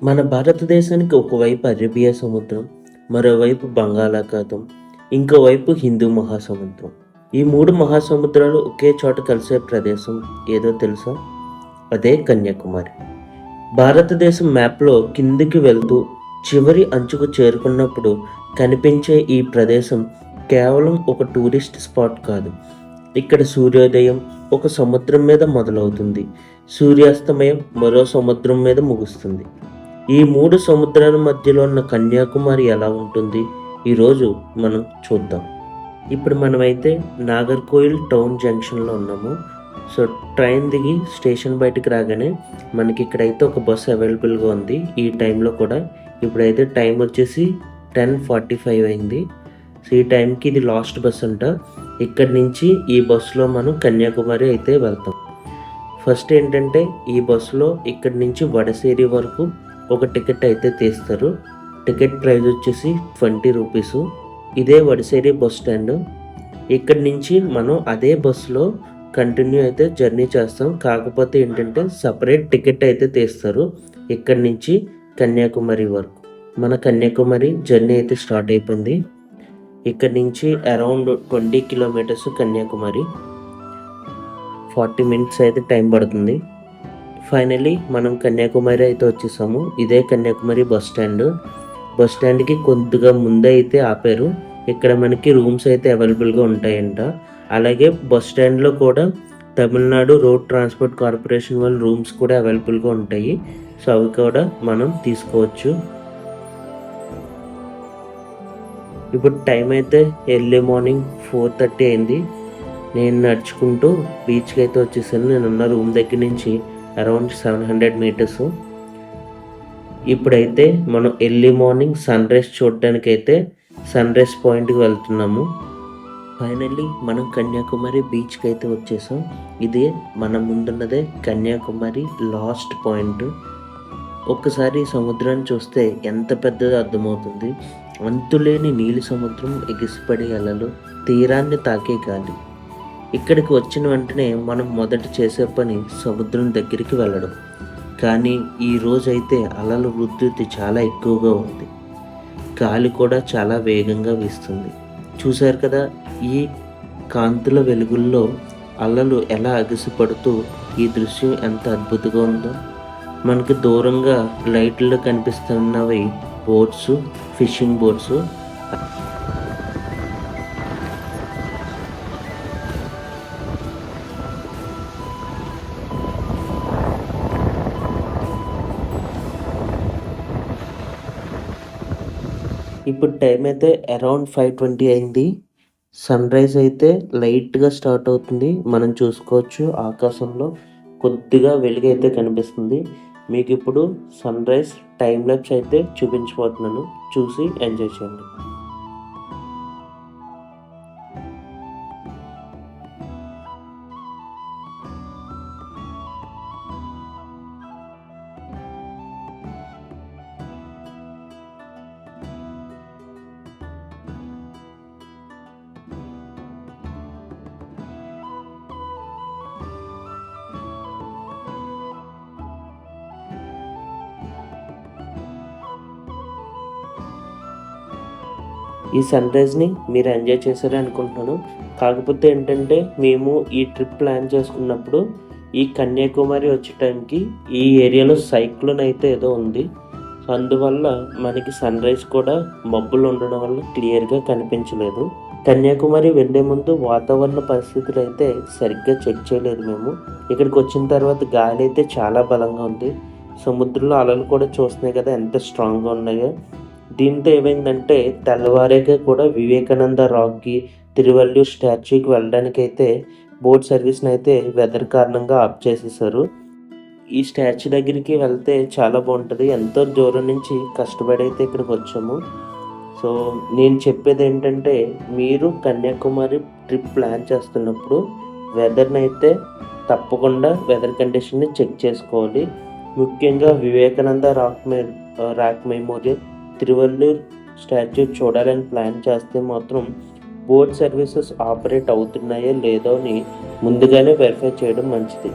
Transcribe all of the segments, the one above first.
మన భారతదేశానికి ఒకవైపు అరేబియా సముద్రం, మరోవైపు బంగాళాఖాతం, ఇంకోవైపు హిందూ మహాసముద్రం. ఈ 3 మహాసముద్రాలు ఒకే చోట కలిసే ప్రదేశం ఏదో తెలుసా? అదే కన్యాకుమారి. భారతదేశం మ్యాప్‌లో కిందికి వెళ్తూ చివరి అంచుకు చేరుకున్నప్పుడు కనిపించే ఈ ప్రదేశం కేవలం ఒక టూరిస్ట్ స్పాట్ కాదు. ఇక్కడ సూర్యోదయం ఒక సముద్రం మీద మొదలవుతుంది. సూర్యాస్తమయం మరో సముద్రం మీద ముగుస్తుంది. ఈ 3 సముద్రాల మధ్యలో ఉన్న కన్యాకుమారి ఎలా ఉంటుంది? ఈరోజు మనం చూద్దాం. ఇప్పుడు మనమైతే నాగర్‌కోయిల్ టౌన్ జంక్షన్‌లో ఉన్నాము. సో, ట్రైన్ దిగి స్టేషన్ బయటికి రాగానే మనకి ఇక్కడైతే ఒక బస్సు అవైలబుల్‌గా ఉంది. ఈ టైంలో కూడా. ఇప్పుడైతే టైం వచ్చేసి 10:45 అయింది. సో, ఈ టైంకి ఇది లాస్ట్ బస్ అంట. ఇక్కడి నుంచి ఈ బస్సులో మనం కన్యాకుమారి అయితే వెళ్తాం. ఫస్ట్ ఏంటంటే ఈ బస్సులో ఇక్కడి నుంచి వడసేరి వరకు ఒక టికెట్ అయితే తీస్తారు. టికెట్ ప్రైస్ వచ్చేసి 20 రూపీసు. ఇదే వడసేరి బస్ స్టాండ్. ఇక్కడి నుంచి మనం అదే బస్సులో కంటిన్యూ అయితే జర్నీ చేస్తాం. కాకపోతే ఏంటంటే సపరేట్ టికెట్ అయితే తీస్తారు ఇక్కడి నుంచి కన్యాకుమారి వరకు. మన కన్యాకుమారి జర్నీ అయితే స్టార్ట్ అయిపోయింది. ఇక్కడి నుంచి అరౌండ్ 20 కిలోమీటర్స్ కన్యాకుమారి. 40 మినిట్స్ అయితే టైం పడుతుంది. ఫైనల్లీ మనం కన్యాకుమారి అయితే వచ్చేసాము. ఇదే కన్యాకుమారి బస్ స్టాండ్. బస్ స్టాండ్‌కి కొద్దిగా ముందే అయితే ఆపారు. ఇక్కడ మనకి రూమ్స్ అయితే అవైలబుల్‌గా ఉంటాయంట. అలాగే బస్ స్టాండ్‌లో కూడా తమిళనాడు రోడ్ ట్రాన్స్‌పోర్ట్ కార్పొరేషన్ వాళ్ళ రూమ్స్ కూడా అవైలబుల్‌గా ఉంటాయి. సో, అవి కూడా మనం తీసుకోవచ్చు. ఇప్పుడు టైం అయితే ఎర్లీ మార్నింగ్ 4:30 అయింది. నేను నడుచుకుంటూ బీచ్‌కి అయితే వచ్చేసాను. నేనున్న రూమ్ దగ్గర నుంచి అరౌండ్ 700 మీటర్స్. ఇప్పుడైతే మనం ఎర్లీ మార్నింగ్ సన్‌రైజ్ చూడడానికైతే సన్‌రైజ్ పాయింట్‌కి వెళ్తున్నాము. ఫైనల్లీ మనం కన్యాకుమారి బీచ్‌కి అయితే వచ్చేసాం. ఇదే మన ముందున్నదే కన్యాకుమారి లాస్ట్ పాయింట్. ఒక్కసారి ఈ సముద్రాన్ని చూస్తే ఎంత పెద్దదో అర్థమవుతుంది. అంతులేని నీలి సముద్రం, ఎగిసిపడే అలలు, తీరాన్ని తాకే గాలి. ఇక్కడికి వచ్చిన వెంటనే మనం మొదట చేసే పని సముద్రం దగ్గరికి వెళ్ళడం. కానీ ఈ రోజైతే అలల ఉధృతి చాలా ఎక్కువగా ఉంది. గాలి కూడా చాలా వేగంగా వీస్తుంది. చూశారు కదా, ఈ కాంతుల వెలుగుల్లో అలలు ఎలా ఎగసిపడుతూ ఈ దృశ్యం ఎంత అద్భుతంగా ఉందో. మనకి దూరంగా లైట్లు కనిపిస్తున్నవి బోట్స్, ఫిషింగ్ బోట్స్. ఇప్పుడు టైం అయితే అరౌండ్ 5:20 అయింది. సన్‌రైజ్ అయితే లైట్‌గా స్టార్ట్ అవుతుంది. మనం చూసుకోవచ్చు ఆకాశంలో కొద్దిగా వెలుగైతే కనిపిస్తుంది. మీకిప్పుడు సన్‌రైజ్ టైమ్ లాప్స్ అయితే చూపించబోతున్నాను. చూసి ఎంజాయ్ చేయండి. ఈ సన్‌రైజ్‌ని మీరు ఎంజాయ్ చేశారని అనుకుంటున్నాను. కాకపోతే ఏంటంటే మేము ఈ ట్రిప్ ప్లాన్ చేసుకున్నప్పుడు ఈ కన్యాకుమారి వచ్చే టైంకి ఈ ఏరియాలో సైక్లోన్ అయితే ఏదో ఉంది. సో, అందువల్ల మనకి సన్‌రైజ్ కూడా మబ్బులు ఉండడం వల్ల క్లియర్‌గా కనిపించలేదు. కన్యాకుమారి వెళ్ళే ముందు వాతావరణ పరిస్థితులు అయితే సరిగ్గా చెక్ చేయలేదు మేము. ఇక్కడికి వచ్చిన తర్వాత గాలి అయితే చాలా బలంగా ఉంది. సముద్రంలో అలలు కూడా చూస్తున్నాయి కదా ఎంత స్ట్రాంగ్‌గా ఉన్నాయో. దీంతో ఏమైందంటే తెల్లవారాక కూడా వివేకానంద రాక్‌కి, తిరువళ్ళూర్ స్టాచ్యూకి వెళ్ళడానికైతే బోట్ సర్వీస్‌నైతే వెదర్ కారణంగా ఆఫ్ చేసేశారు. ఈ స్టాచ్యూ దగ్గరికి వెళ్తే చాలా బావుంటది. ఎంతో దూరం నుంచి కష్టపడి అయితే ఇక్కడికొచ్చాము. సో, నేను చెప్పేదేంటంటే మీరు కన్యాకుమారి ట్రిప్ ప్లాన్ చేస్తున్నప్పుడు వెదర్‌నైతే తప్పకుండా వెదర్ కండిషన్‌ని చెక్ చేసుకోవాలి. ముఖ్యంగా వివేకానంద రాక్ మెమోరియల్, తిరువళ్ళూర్ స్టాచ్యూ చూడాలని ప్లాన్ చేస్తే మాత్రం బోట్ సర్వీసెస్ ఆపరేట్ అవుతున్నాయో లేదో అని ముందుగానే వెరిఫై చేయడం మంచిది.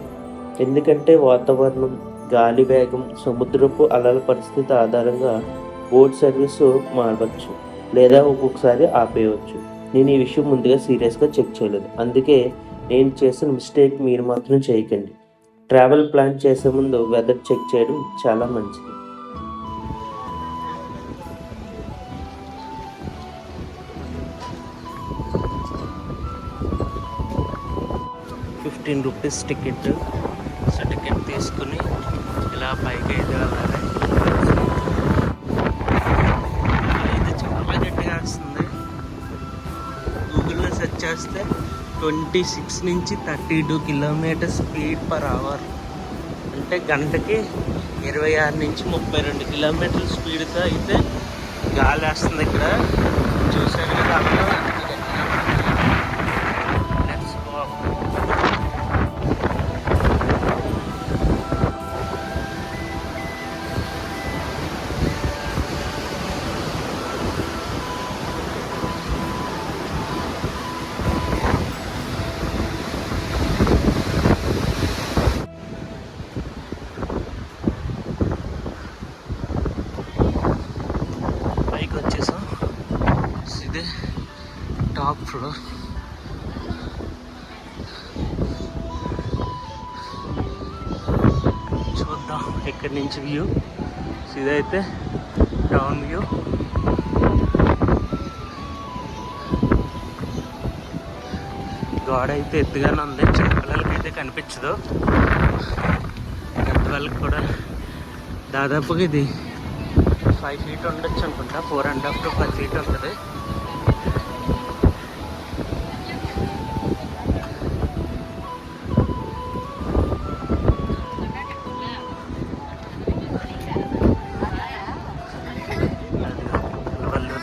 ఎందుకంటే వాతావరణం గాలి వేగం, సముద్రపు అలల పరిస్థితి ఆధారంగా బోట్ సర్వీసు మారవచ్చు లేదా ఒక్కొక్కసారి ఆపేయవచ్చు. నేను ఈ విషయం ముందుగా సీరియస్గా చెక్ చేయలేదు, అందుకే నేను చేసిన మిస్టేక్ మీరు మాత్రం చేయకండి. ట్రావెల్ ప్లాన్ చేసే ముందు వెదర్ చెక్ చేయడం చాలా మంచిది. ₹15 టికెట్. సో టికెట్ తీసుకుని ఇలా పైకి అయితే వెళ్ళాలి. ఇది చాలా గట్టిగా వస్తుంది. గూగుల్లో సెర్చ్ చేస్తే 26 నుంచి 32 కిలోమీటర్ స్పీడ్ పర్ అవర్, అంటే గంటకి 26 నుంచి 32 కిలోమీటర్ల స్పీడ్తో అయితే గాలి వేస్తుంది. ఇక్కడ చూసారు కదా, వచ్చేసాం. ఇదే టాప్ ఫ్లోర్. చూద్దాం ఇక్కడి నుంచి వ్యూ. ఇదైతే టౌన్ వ్యూ. గోడ అయితే ఎత్తుగానే ఉంది, చిన్నపిల్లలకి అయితే కనిపించదు, పెద్దవాళ్ళకి కూడా. దాదాపుగా ఇది 5 feet ఉండొచ్చు అనుకుంటా, 4.5 to 5 feet ఉంటుంది.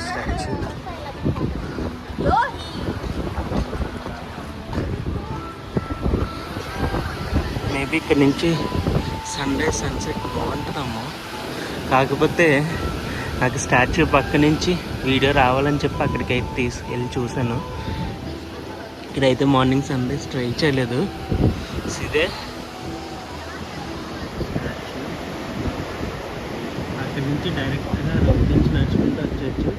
స్టాచ్యూ. మేబీ ఇక్కడ నుంచి సన్రైజ్ సన్సెట్ బాగుంటుందమ్మో. కాకపోతే నాకు స్టాచ్యూ పక్క నుంచి వీడియో రావాలని చెప్పి అక్కడికి అయితే తీసుకెళ్ళి చూశాను. ఇక్కడైతే మార్నింగ్ సన్రైజ్ ట్రై చేయలేదు. ఇదే అక్కడి నుంచి డైరెక్ట్గా రోడ్ నుంచి నడుచుకుంటూ వచ్చేయచ్చు.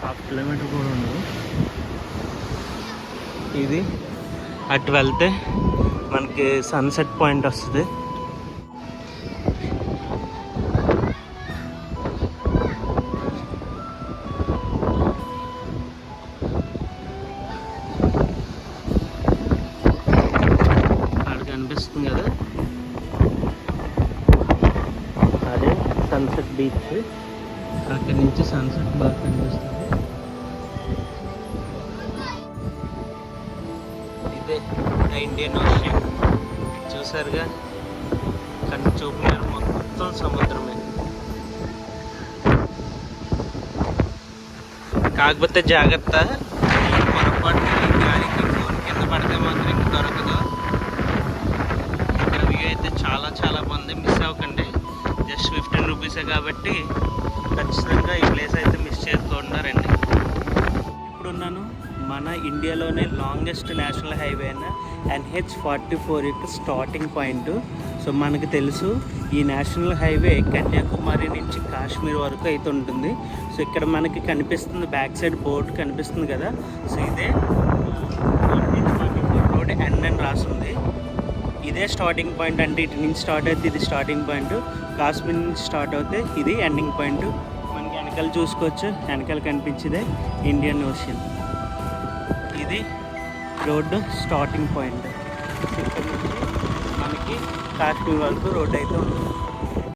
1/2 kilometer కూడా ఉండదు. ఇది అటు వెళ్తే మనకి సన్సెట్ పాయింట్ వస్తుంది. కనిపిస్తుంది కదా, అదే సన్సెట్ బీచ్. అక్కడి నుంచి సన్సెట్ బాగా కనిపిస్తుంది. ఇదే ఇండియన్ ఓషన్. చూసారుగా, కంటి చూపు మీద మొత్తం సముద్రమే. కాకపోతే జాగ్రత్త, పొరపాటు గాలికి ఫోన్ కింద పడితే మాత్రం ఇంక దొరకదు. ఇక్కడ వ్యూ అయితే చాలా చాలా బాగుంది, మిస్ అవ్వకండి. జస్ట్ ₹15 కాబట్టి ఖచ్చితంగా ఈ ప్లేస్ అయితే మిస్ చేసుకోకుండా రండి. ఇప్పుడున్నాను మన ఇండియాలోనే లాంగెస్ట్ నేషనల్ హైవే అయిన NH-44 యొక్క స్టార్టింగ్ పాయింట్. సో మనకు తెలుసు ఈ నేషనల్ హైవే కన్యాకుమారి నుంచి కాశ్మీర్ వరకు అయితే ఉంటుంది. సో ఇక్కడ మనకి కనిపిస్తుంది, బ్యాక్ సైడ్ బోర్డు కనిపిస్తుంది కదా. సో ఇదే NH-44 రోడ్ ఎండ్ అని రాస్తుంది. ఇదే స్టార్టింగ్ పాయింట్, అంటే ఇటు నుంచి స్టార్ట్ అయితే ఇది స్టార్టింగ్ పాయింట్, కాశ్మీర్ నుంచి స్టార్ట్ అవుతే ఇది ఎండింగ్ పాయింట్. మనకి వెనకాల చూసుకోవచ్చు, వెనకాల కనిపించేదే ఇండియన్ ఓషన్. ఇది రోడ్డు స్టార్టింగ్ పాయింట్. ఇక్కడ నుంచి మనకి కాశ్మీర్ వరకు రోడ్ అయితే ఉంది.